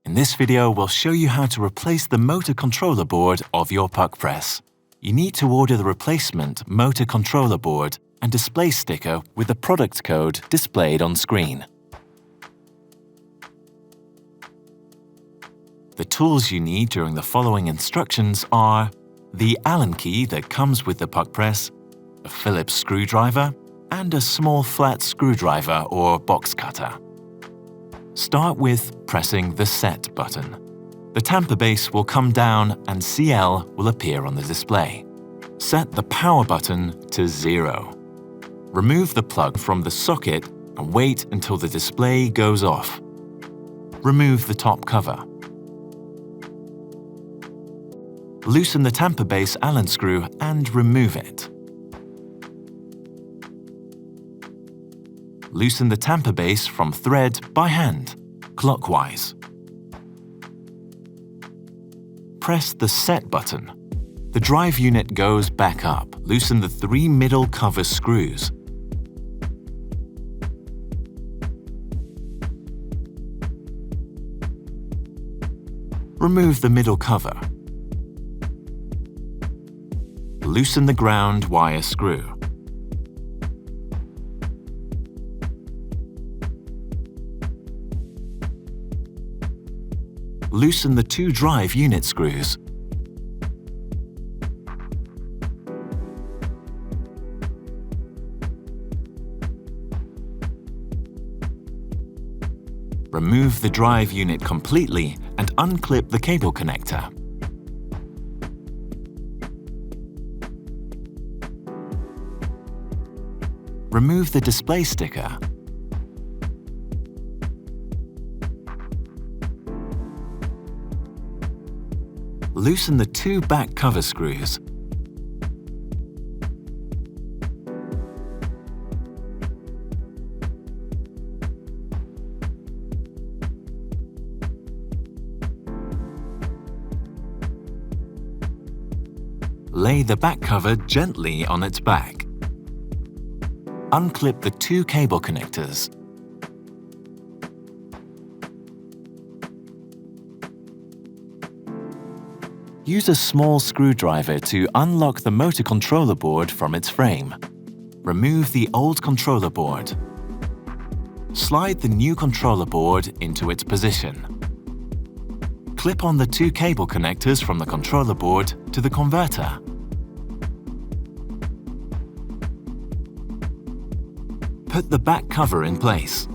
In this video, we'll show you how to replace the motor controller board of your PUQ press. You need to order the replacement motor controller board and display sticker with the product code displayed on screen. The tools you need during the following instructions are the Allen key that comes with the PUQ press, a Phillips screwdriver, and a small flat screwdriver or box cutter. Start with pressing the Set button. The tamper base will come down and CL will appear on the display. Set the power button to 0. Remove the plug from the socket and wait until the display goes off. Remove the top cover. Loosen the tamper base Allen screw and remove it. Loosen the tamper base from thread by hand, clockwise. Press the Set button. The drive unit goes back up. Loosen the 3 middle cover screws. Remove the middle cover. Loosen the ground wire screw. Loosen the 2 drive unit screws. Remove the drive unit completely and unclip the cable connector. Remove the display sticker. Loosen the 2 back cover screws. Lay the back cover gently on its back. Unclip the 2 cable connectors. Use a small screwdriver to unlock the motor controller board from its frame. Remove the old controller board. Slide the new controller board into its position. Clip on the 2 cable connectors from the controller board to the converter. Put the back cover in place.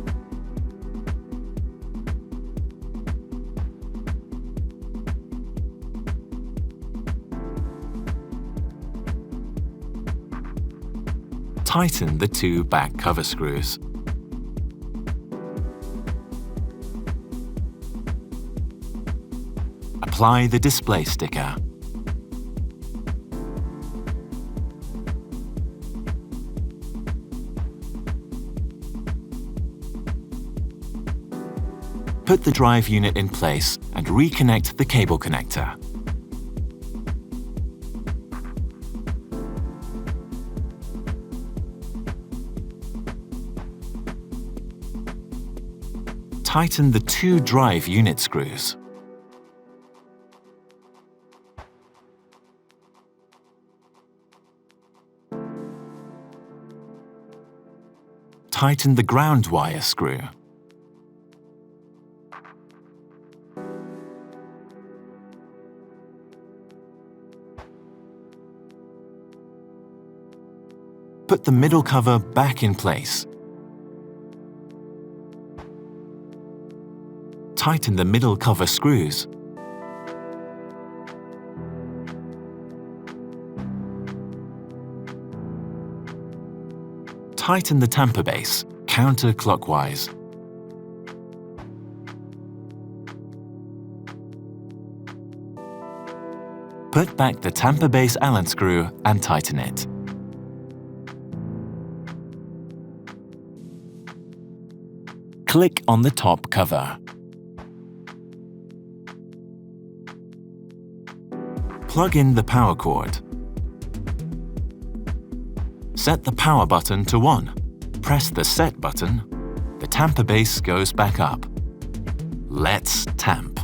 Tighten the 2 back cover screws. Apply the display sticker. Put the drive unit in place and reconnect the cable connector. Tighten the 2 drive unit screws. Tighten the ground wire screw. Put the middle cover back in place. Tighten the middle cover screws. Tighten the tamper base, counterclockwise. Put back the tamper base Allen screw and tighten it. Click on the top cover. Plug in the power cord. Set the power button to 1. Press the Set button. The tamper base goes back up. Let's tamp.